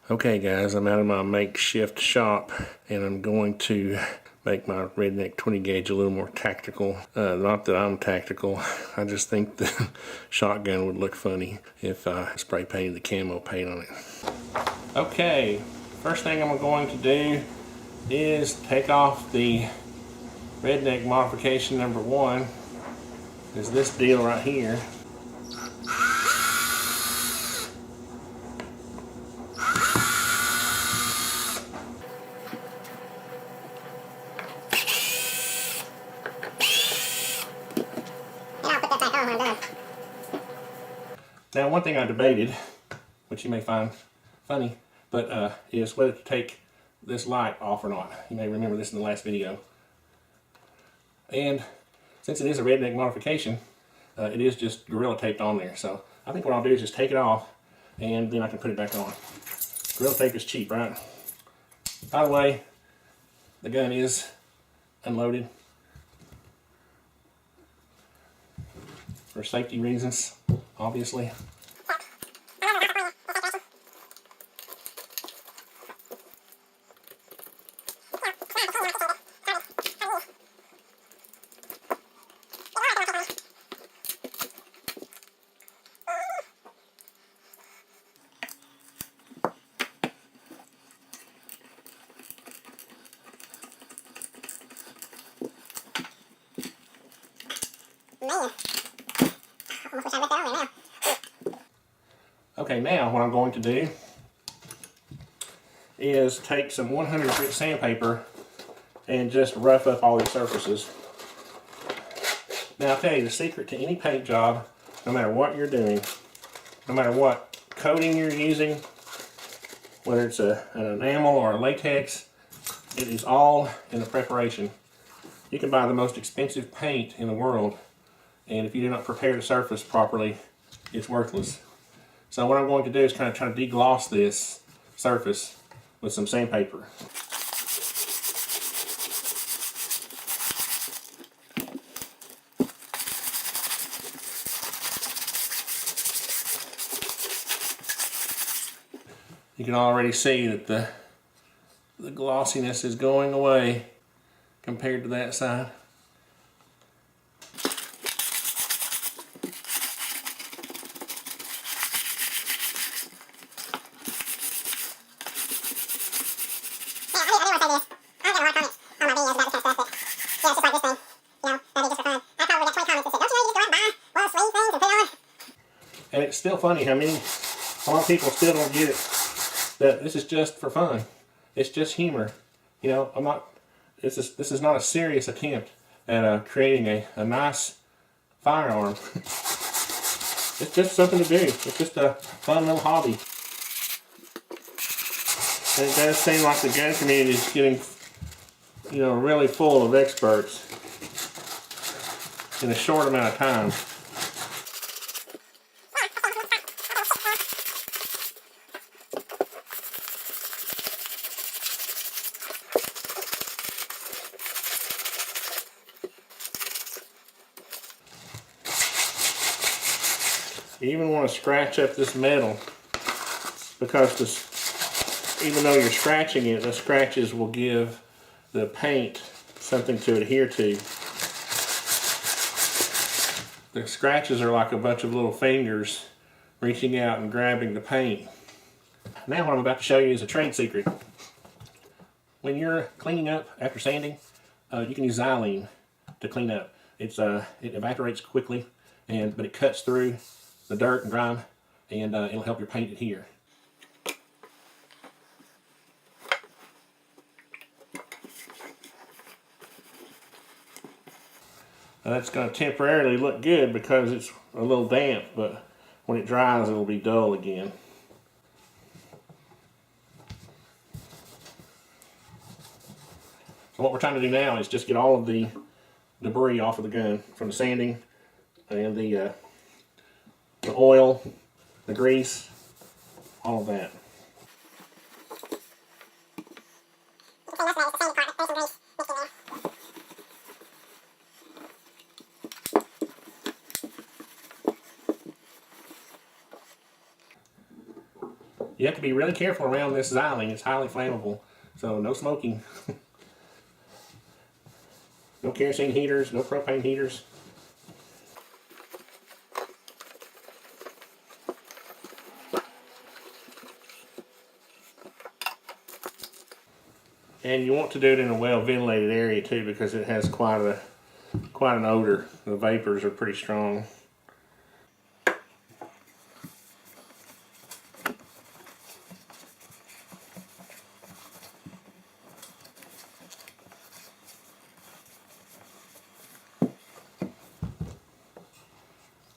Okay guys, I'm out of my makeshift shop and I'm going to make my Redneck 20 gauge a little more tactical. Not that I'm tactical, I just think the shotgun would look funny if I spray painted the camo paint on it. Okay, first thing I'm going to do is take off the Redneck modification number 1. Is this deal right here. Now, one thing I debated, which you may find funny, but is whether to take this light off or not. You may remember this in the last video. And since it is a Redneck modification, it is just Gorilla taped on there. So I think what I'll do is just take it off and then I can put it back on. Gorilla tape is cheap, right? By the way, the gun is unloaded for safety reasons, obviously. Okay, now what I'm going to do is take some 100 grit sandpaper and just rough up all these surfaces. Now I'll tell you, the secret to any paint job, no matter what you're doing, no matter what coating you're using, whether it's an enamel or a latex, it is all in the preparation. You can buy the most expensive paint in the world, and if you do not prepare the surface properly, it's worthless. So what I'm going to do is kind of try to degloss this surface with some sandpaper. You can already see that the glossiness is going away compared to that side. And it's still funny how a lot of people still don't get it, that this is just for fun. It's just humor. You know, this is not a serious attempt at creating a nice firearm. It's just something to do. It's just a fun little hobby. And it does seem like the gun community is getting, you know, really full of experts in a short amount of time. You even want to scratch up this metal, because even though you're scratching it, the scratches will give the paint something to adhere to. The scratches are like a bunch of little fingers reaching out and grabbing the paint. Now what I'm about to show you is a trade secret. When you're cleaning up after sanding, you can use xylene to clean up. It evaporates quickly, but it cuts through the dirt and grime, and it'll help your paint adhere. Now that's going to temporarily look good because it's a little damp, but when it dries it'll be dull again. So what we're trying to do now is just get all of the debris off of the gun from the sanding and the oil, the grease, all of that. You have to be really careful around this xylene. It's highly flammable, so no smoking. No kerosene heaters, no propane heaters. And you want to do it in a well ventilated area too, because it has quite an odor. The vapors are pretty strong.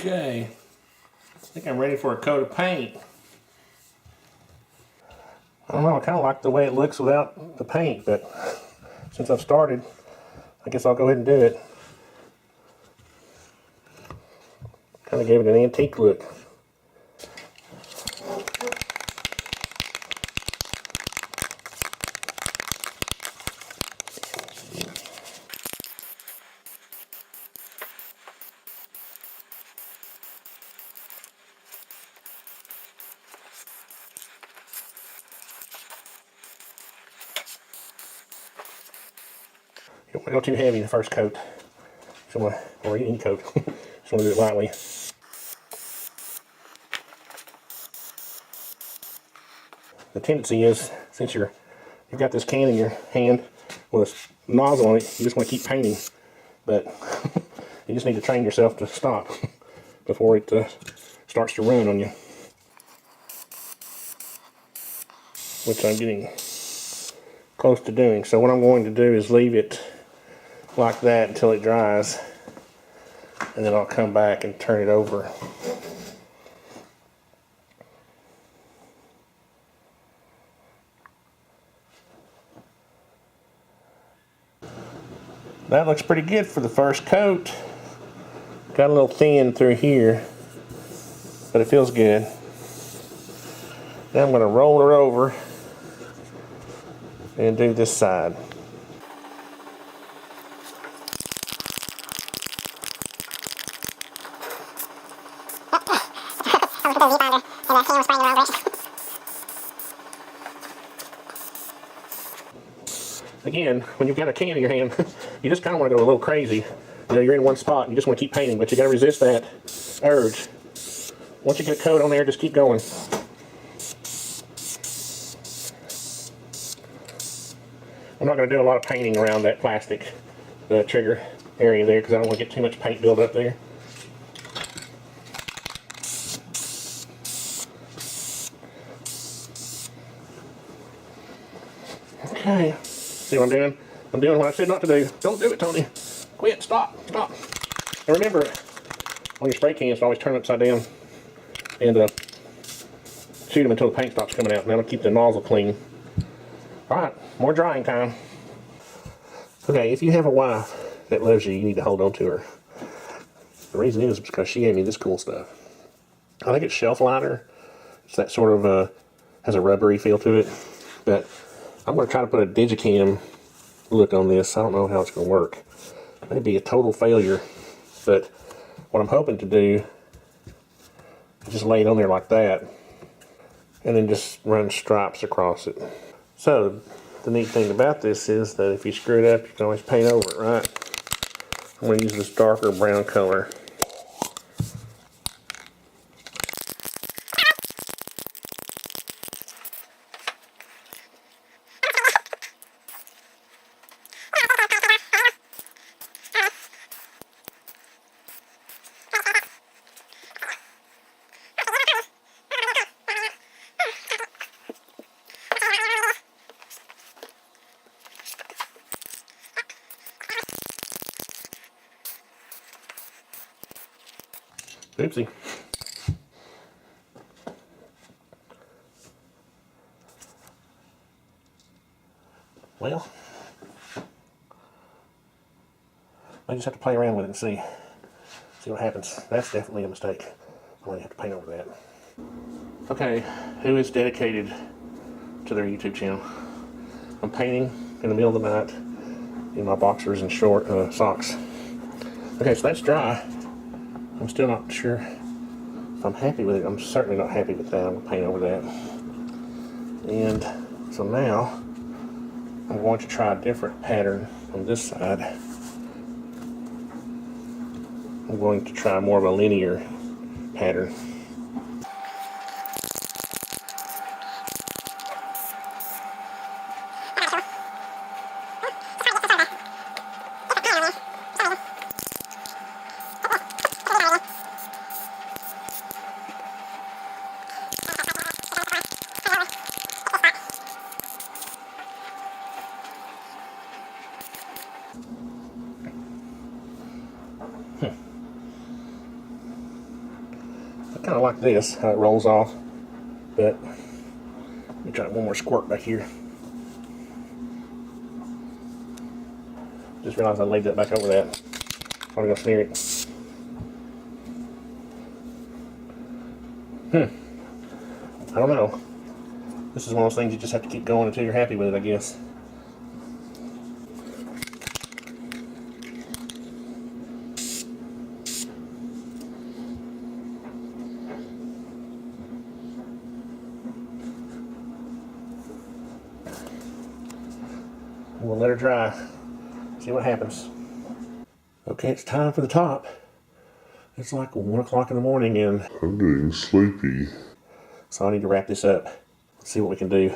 Okay, I think I'm ready for a coat of paint. I don't know, I kind of like the way it looks without the paint, but since I've started, I guess I'll go ahead and do it. Kind of gave it an antique look. You don't want to go too heavy the first coat. Or any coat. Just want to do it lightly. The tendency is, since you've got this can in your hand with a nozzle on it, you just want to keep painting. But you just need to train yourself to stop before it starts to run on you. Which I'm getting close to doing. So what I'm going to do is leave it like that until it dries, and then I'll come back and turn it over. That looks pretty good for the first coat. Got a little thin through here, but it feels good. Now I'm going to roll her over and do this side. Again, when you've got a can in your hand, you just kind of want to go a little crazy. You know, you're in one spot and you just want to keep painting, but you got to resist that urge. Once you get a coat on there, just keep going. I'm not going to do a lot of painting around that plastic, the trigger area there, because I don't want to get too much paint build up there. Okay, see what I'm doing? I'm doing what I said not to do. Don't do it, Tony. Quit, stop, stop. And remember, on your spray cans, always turn it upside down and shoot them until the paint stops coming out. That'll keep the nozzle clean. Alright, more drying time. Okay, if you have a wife that loves you, you need to hold on to her. The reason is because she gave me this cool stuff. I think it's shelf liner. It's that sort of, has a rubbery feel to it. But I'm going to try to put a Digicam look on this. I don't know how it's going to work. It may be a total failure. But what I'm hoping to do is just lay it on there like that. And then just run stripes across it. So, the neat thing about this is that if you screw it up, you can always paint over it, right? I'm going to use this darker brown color. Oopsie. Well, I just have to play around with it and see what happens. That's definitely a mistake. I'm going to have to paint over that. Okay, who is dedicated to their YouTube channel? I'm painting in the middle of the night in my boxers and short socks. Okay, so that's dry. I'm still not sure if I'm happy with it. I'm certainly not happy with that. I'm going to paint over that. And so now I'm going to try a different pattern on this side. I'm going to try more of a linear pattern. I kind of like this, how it rolls off, but let me try one more squirt back here. Just realized I laid that back over that. I'm gonna smear it. I don't know. This is one of those things you just have to keep going until you're happy with it, I guess. We'll let her dry. See what happens. Okay, it's time for the top. It's like 1 o'clock in the morning and I'm getting sleepy. So I need to wrap this up. See what we can do.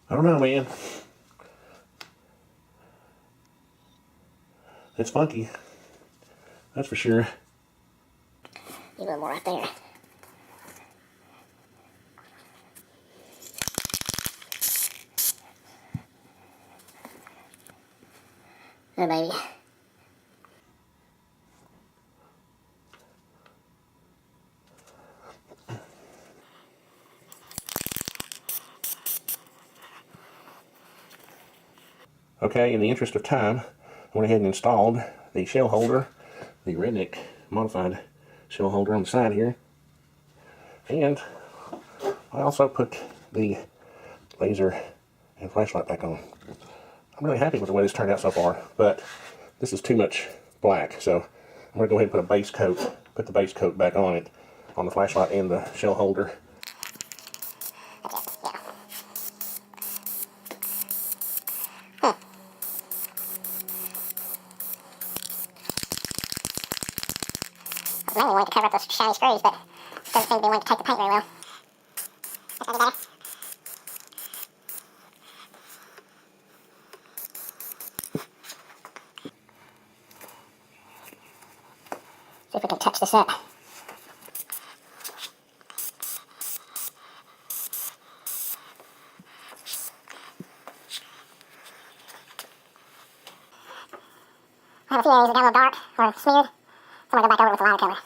I don't know, man. It's funky. That's for sure. A little more right there. Oh, baby. Okay, in the interest of time, I went ahead and installed the shell holder, the Redneck modified shell holder on the side here. And I also put the laser and flashlight back on. I'm really happy with the way this turned out so far, but this is too much black, so I'm going to go ahead and put a base coat, put the base coat back on it, on the flashlight and the shell holder. I mainly wanted to cover up those shiny screws, but it doesn't seem to be wanting to take the paint very well. That's maybe better. See if we can touch this up. I have a few areas that got a little dark or smeared, so I'm going to go back over it with the lighter color.